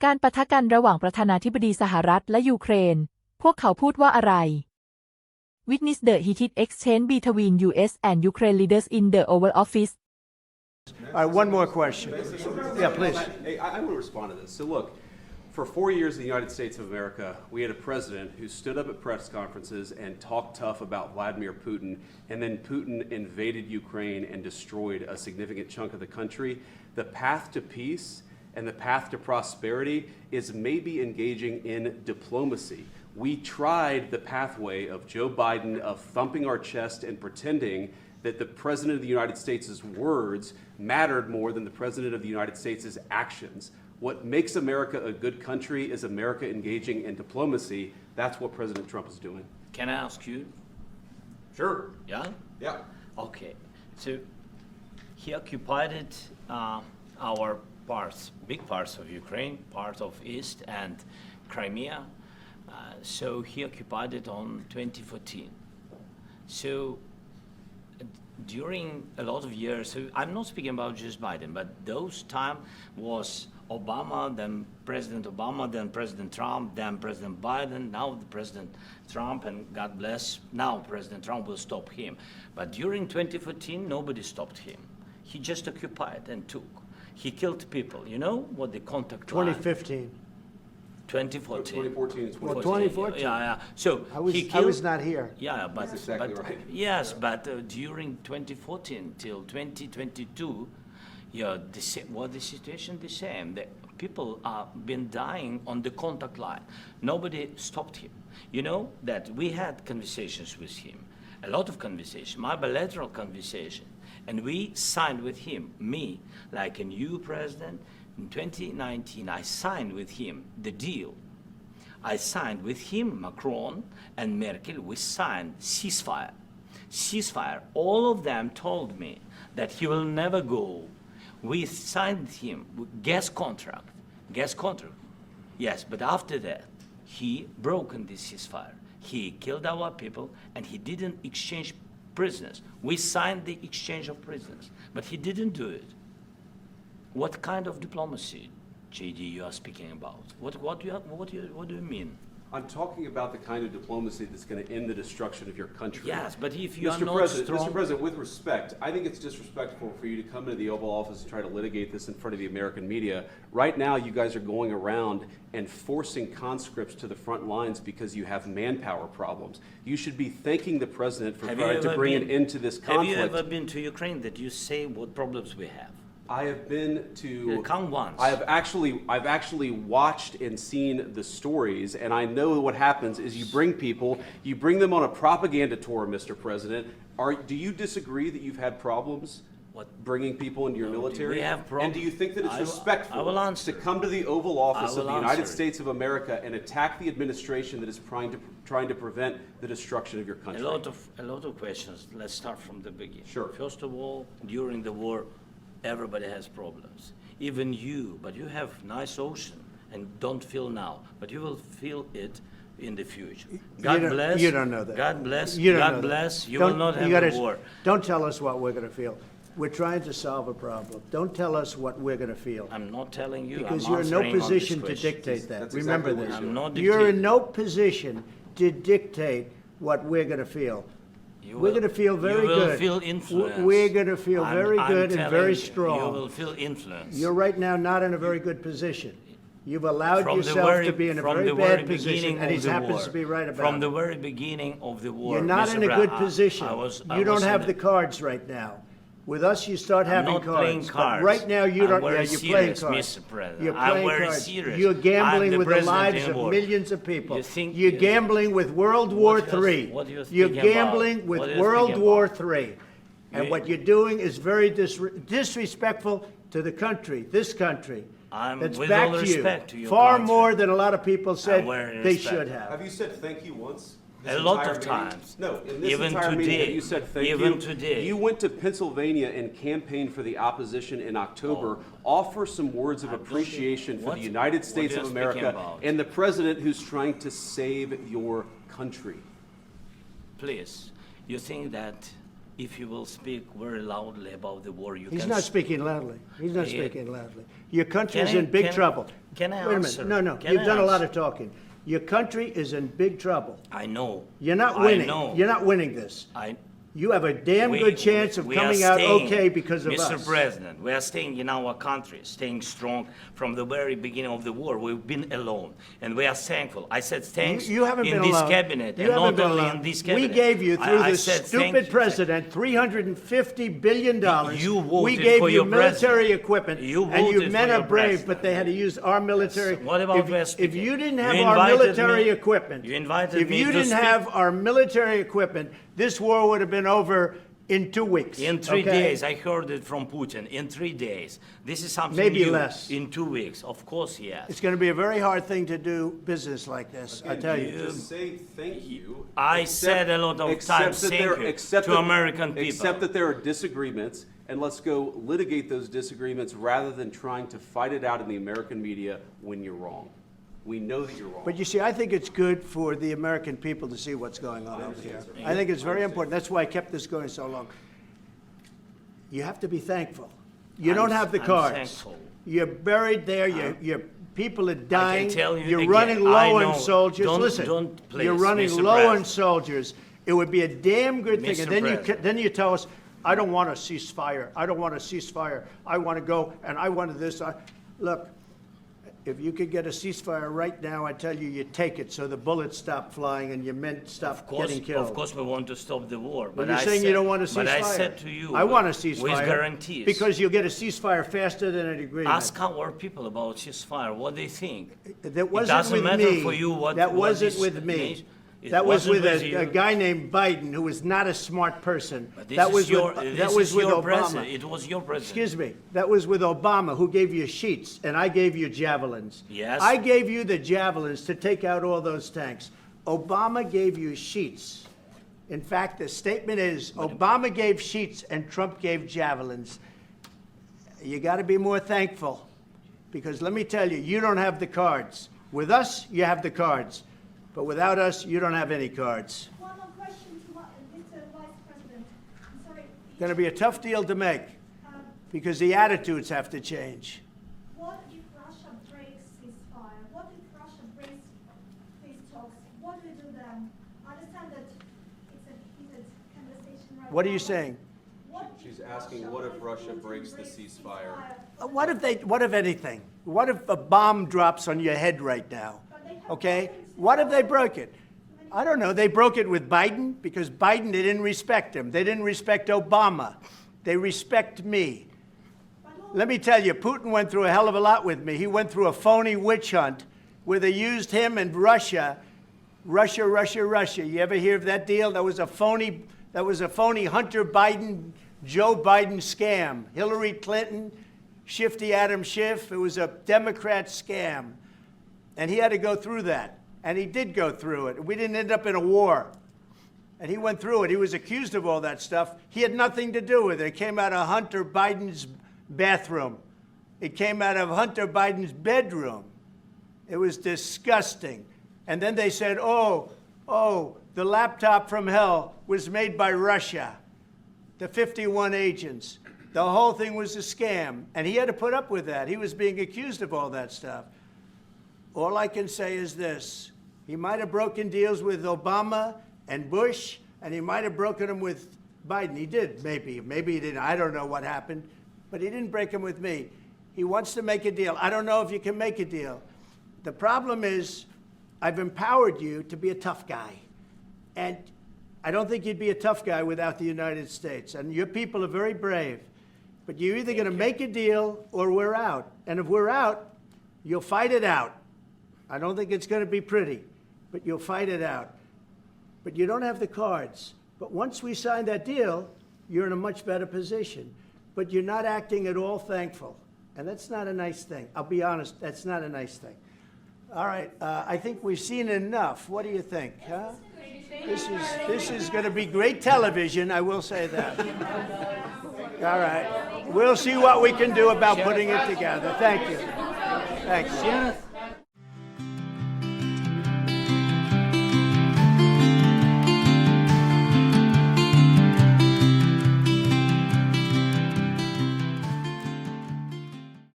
การปะทะกันระหว่างประธานาธิบดีสหรัฐและยูเครนพวกเขาพูดว่าอะไร Witness the heated exchange between US and Ukraine leaders in the Oval Office. All right, one more question. Yeah, please. Hey, I want to respond to this. So look, for 4 years in the United States of America, we had a president who stood up at press conferences and talked tough about Vladimir Putin, and then Putin invaded Ukraine and destroyed a significant chunk of the country. The path to peace and the path to prosperity is maybe engaging in diplomacy. We tried the pathway of Joe Biden of thumping our chest and pretending that the President of the United States' words mattered more than the President of the United States' actions. What makes America a good country is America engaging in diplomacy. That's what President Trump is doing. Can I ask you? Sure. Yeah? Yeah. Okay. So he occupied our parts, big parts of Ukraine, part of East and Crimea. So he occupied it on 2014. So during a lot of years, so I'm not speaking about just Biden, but those time was Obama, then President Obama, then President Trump, then President Biden, now the President Trump, and God bless, now President Trump will stop him. But during 2014, nobody stopped him. He just occupied and took. He killed people. You know what the contact line? 2015. 2014. 2014 and 2014. Well, 2014. Yeah. So I he was not here. Yeah, but That's exactly but right. yes, but during 2014 till 2022, yeah, the situation the same. The people are been dying on the contact line. Nobody stopped him. You know that we had conversations with him, a lot of conversation, my bilateral conversation, and we signed with him, me, like a new president. In 2019, I signed with him the deal. I signed with him, Macron and Merkel, we signed ceasefire. Ceasefire. All of them told me that he will never go. We signed him with gas contract. Yes, but after that, he broken this ceasefire. He killed our people and he didn't exchange prisoners. We signed the exchange of prisoners, but he didn't do it. What kind of diplomacy, JD, you are speaking about? What do you mean? I'm talking about the kind of diplomacy that's going to end the destruction of your country. Yes, but if you are Mr. not President, strong... Mr. President, with respect, I think it's disrespectful for you to come into the Oval Office and try to litigate this in front of the American media. Right now, you guys are going around and forcing conscripts to the front lines because you have manpower problems. You should be thanking the President for trying to bring an end to this conflict. Have you ever been to Ukraine that you say what problems we have? I have been to. Come once. I've actually watched and seen the stories, and I know what happens is you bring them on a propaganda tour, Mr. President. Do you disagree that you've had problems bringing people into your military? We have problems. And do you think that it's respectful to come to the Oval Office of the United States of America and attack the administration that is trying to prevent the destruction of your country? A lot of questions. Let's start from the beginning. Sure. First of all, during the war, everybody has problems. Even you, but you have nice ocean and don't feel now, but you will feel it in the future. God bless. You don't know that. God bless. You don't God know bless. that. You will not have a war. Don't tell us what we're going to feel. We're trying to solve a problem. Don't tell us what we're going to feel. I'm not telling you. Because I'm you're in no answering on this position to question. dictate that. That's Remember exactly this. what I'm not You're in dictating. no position to dictate what we're going to feel. We're going to feel very good. You will feel influence. We're going to feel very good and very You strong. will feel influence. You're right now not in a very good position. You've allowed From the yourself to be in a from very the bad very position, beginning and he of the happens war. to be right about From it. the very beginning of the war. You're not Mr. in a Brown, good position. I You don't was have in the cards right now. With us, you start having not playing cards. But cards. right now, you I'm don't. very Yeah, you're playing serious, cards. Mr. President. You're I'm playing very cards. serious. You're I'm gambling the with the president lives in of war. millions of people. You think- You're gambling with World War What you- III. what you You're thinking about? gambling with What you World thinking War about? III. And You- what you're doing is very disrespectful to the country, this country. That's with back all to you. respect to your Far country. more than a lot of people said very they respect. should have. Have you said thank you once? A This lot entire of meeting? times. No, in this Even entire meeting, today. have you said thank you? Even today. You went to Pennsylvania and campaigned for the opposition in October. Offer some words of appreciation for the United States what of are you speaking America about? and the president who's trying to save your country. Please, you think that if you will speak very loudly about the war, you He's can... not speaking loudly. He's not speaking loudly. Your country is Can I- in big can- trouble. can I Wait a answer? minute. No. Can You've I done a lot answer? of talking. Your country is in big trouble. I know. You're not I winning. know. You're not winning this. I... You have a damn good chance of we are coming out staying, okay because of Mr. us. President, we are staying in our country, staying strong from the very beginning of the war. We've been alone, and we are thankful. I said thanks You haven't in been this alone. cabinet, You and haven't not been only alone. in this cabinet. We gave you, through I this said thank stupid you. president, $350 billion. You voted We gave for you your military president. equipment, You and you voted men for are your brave, president. but they had to use our military. What about we are If speaking? you didn't You have our invited military me- equipment, you invited if me you to didn't speak. have our military equipment, this war would have been over in 2 weeks. In 3 okay? days, I heard it from Putin. In 3 days, this is something Maybe new. less. In 2 weeks, of course, yes. It's going to be a very hard thing to do business like this, I tell you. Just say thank you. I said a lot of times thank you to American people. Accept that there are disagreements, and let's go litigate those disagreements rather than trying to fight it out in the American media when you're wrong. We know that you're wrong. But you see, I think it's good for the American people to see what's going on over here. I think it's very important. That's why I kept this going so long. You have to be thankful. You don't have the I'm cards. thankful. You're buried there. Your people are dying. tell you You're again, running I low on know. soldiers. Don't- Listen, don't, please, you're running Mr. low on President. soldiers. It would be a damn good thing. Mr. And then President. then you tell us, I don't want a ceasefire. I don't want a ceasefire. I want to go and I wanted this. Look. If you could get a ceasefire right now, I tell you, you take it so the bullets stop flying and your men stop getting killed. Of course, we want to stop the war. But But you're I saying said, you don't want a ceasefire. But I said to you, I want a ceasefire. with guarantees. Because you'll get a ceasefire faster than an agreement. Ask our people about ceasefire, what they think. That wasn't it doesn't with matter me. for you what. That what wasn't this with me. nation- it That was wasn't with you. a guy named Biden who was not a smart person. But this That is was your, with, this that was is with your Obama. president. It was your president. Excuse me. That was with Obama, who gave you sheets, and I gave you javelins. Yes. I gave you the javelins to take out all those tanks. Obama gave you sheets. In fact, the statement is Obama gave sheets and Trump gave javelins. You got to be more thankful, because let me tell you, you don't have the cards. With us, you have the cards. But without us, you don't have any cards. One more question to Mr. Vice President. I'm sorry. Going to be a tough deal to make, because the attitudes have to change. What if Russia breaks ceasefire? What if Russia breaks peace talks? What do we do then? I understand that it's a heated conversation right now. What are you but saying? what if She's asking, what if Russia Putin breaks the ceasefire? What if anything? What if a bomb drops on your head right now? But they have Okay? weapons. What if they broke it? I don't know. They broke it with Biden because Biden, they didn't respect him. They didn't respect Obama. They respect me. Let me tell you, Putin went through a hell of a lot with me. He went through a phony witch hunt where they used him and Russia. Russia. You ever hear of that deal? That was a phony Hunter Biden, Joe Biden scam. Hillary Clinton, Shifty Adam Schiff. It was a Democrat scam. And he had to go through that. And he did go through it. We didn't end up in a war. And he went through it. He was accused of all that stuff. He had nothing to do with it. It came out of Hunter Biden's bathroom. It came out of Hunter Biden's bedroom. It was disgusting. And then they said, oh, the laptop from hell was made by Russia, the 51 agents. The whole thing was a scam. And he had to put up with that. He was being accused of all that stuff. All I can say is this. He might have broken deals with Obama and Bush, and he might have broken them with Biden. He did, maybe. Maybe he didn't. I don't know what happened. But he didn't break them with me. He wants to make a deal. I don't know if you can make a deal. The problem is I've empowered you to be a tough guy. And I don't think you'd be a tough guy without the United States. And your people are very brave. But you're either going to make a deal or we're out. And if we're out, you'll fight it out. I don't think it's going to be pretty, but you'll fight it out. But you don't have the cards. But once we sign that deal, you're in a much better position. But you're not acting at all thankful. And that's not a nice thing. I'll be honest, that's not a nice thing. All right, I think we've seen enough. What do you think? Huh? This is going to be great television, I will say that. All right. We'll see what we can do about putting it together. Thank you. Thanks.